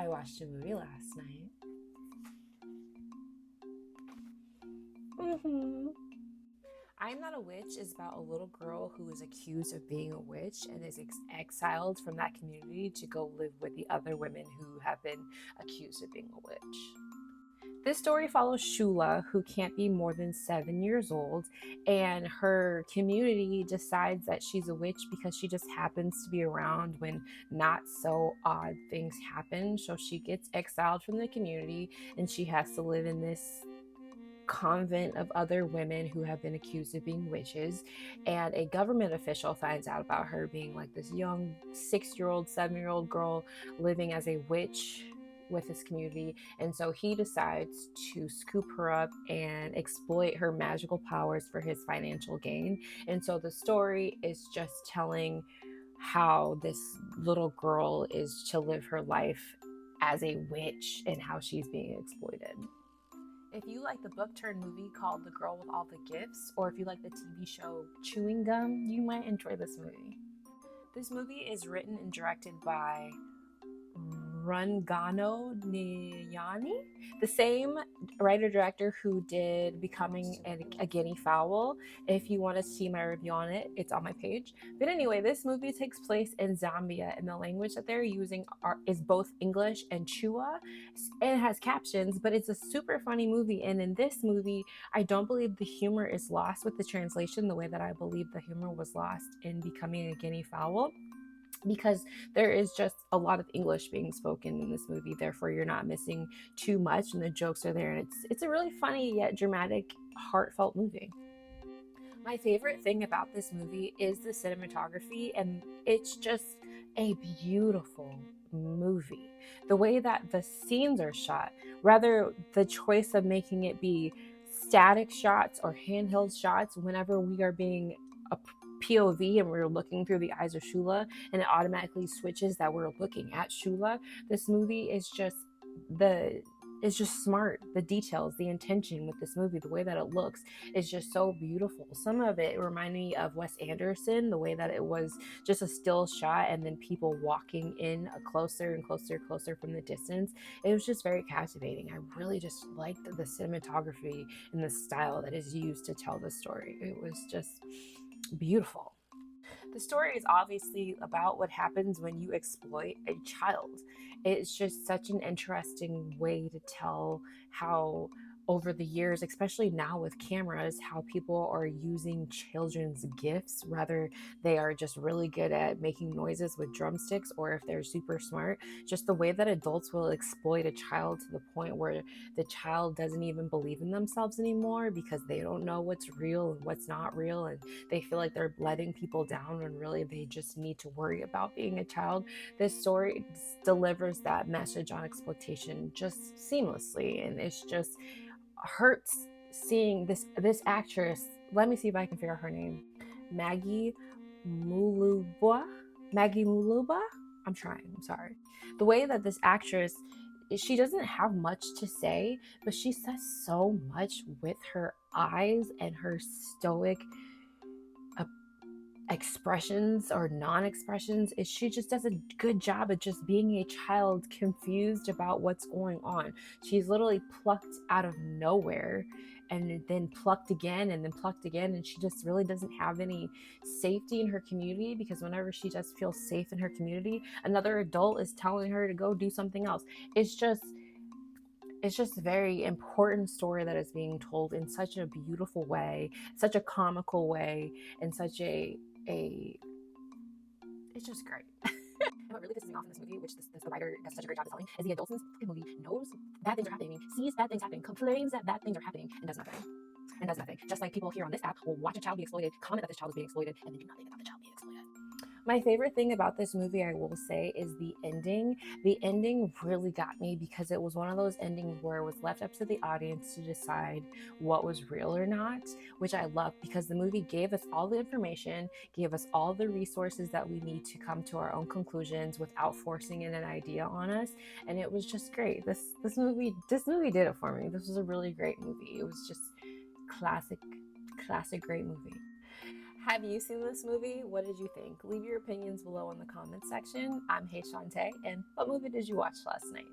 I watched a movie last night. I'm Not a Witch is about a little girl who is accused of being a witch and is exiled from that community to go live with the other women who have been accused of being a witch. This story follows Shula, who can't be more than 7 years old, and her community decides that she's a witch because she just happens to be around when not so odd things happen. So she gets exiled from the community and she has to live in this convent of other women who have been accused of being witches, and a government official finds out about her being like this young 6-year-old 7-year-old girl living as a witch with this community, and so he decides to scoop her up and exploit her magical powers for his financial gain. And so the story is just telling how this little girl is to live her life as a witch and how she's being exploited. If you like the book turned movie called The Girl with All the Gifts, or if you like the TV show Chewing Gum, you might enjoy this movie. This movie is written and directed by Rungano Nyoni, the same writer-director who did Becoming a Guinea Fowl. If you want to see my review on it, it's on my page. But anyway, this movie takes place in Zambia, and the language that they're using is both English and Chua, and it has captions, but it's a super funny movie. And in this movie, I don't believe the humor is lost with the translation the way that I believe the humor was lost in Becoming a Guinea Fowl, because there is just a lot of English being spoken in this movie. Therefore, you're not missing too much, and the jokes are there, and it's a really funny yet dramatic, heartfelt movie. My favorite thing about this movie is the cinematography, and it's just a beautiful movie. The way that the scenes are shot, rather the choice of making it be static shots or handheld shots whenever we are being a POV and we're looking through the eyes of Shula, and it automatically switches that we're looking at Shula. This movie is just smart. The details, the intention with this movie, the way that it looks is just so beautiful. Some of it reminded me of Wes Anderson, the way that it was just a still shot and then people walking in closer and closer from the distance. It was just very captivating. I really just liked the cinematography and the style that is used to tell the story. It was just beautiful. The story is obviously about what happens when you exploit a child. It's just such an interesting way to tell how over the years, especially now with cameras, how people are using children's gifts, whether they are just really good at making noises with drumsticks or if they're super smart. Just the way that adults will exploit a child to the point where the child doesn't even believe in themselves anymore because they don't know what's real and what's not real, and they feel like they're letting people down when really they just need to worry about being a child. This story delivers that message on exploitation just seamlessly, and it's just hurts seeing this actress. Let me see if I can figure out her name. Maggie Muluba. Maggie Muluba. I'm trying. I'm sorry. The way that this actress, she doesn't have much to say, but she says so much with her eyes and her stoic expressions or non-expressions. Is she just does a good job at just being a child confused about what's going on. She's literally plucked out of nowhere and then plucked again and then plucked again, and she just really doesn't have any safety in her community, because whenever she does feel safe in her community, another adult is telling her to go do something else. It's just a very important story that is being told in such a beautiful way, such a comical way, and such it's just great. And what really pisses me off in this movie, which the writer does such a great job of telling, is the adult in this movie knows bad things are happening, sees bad things happening, complains that bad things are happening, and does nothing. Just like people here on this app will watch a child be exploited, comment that this child is being exploited, and then do nothing about the child being exploited. My favorite thing about this movie, I will say, is the ending. The ending really got me because it was one of those endings where it was left up to the audience to decide what was real or not, which I love because the movie gave us all the information, gave us all the resources that we need to come to our own conclusions without forcing in an idea on us, and it was just great. This movie did it for me. This was a really great movie. It was just classic great movie. Have you seen this movie? What did you think? Leave your opinions below in the comments section. I'm Hey Shantae, and what movie did you watch last night?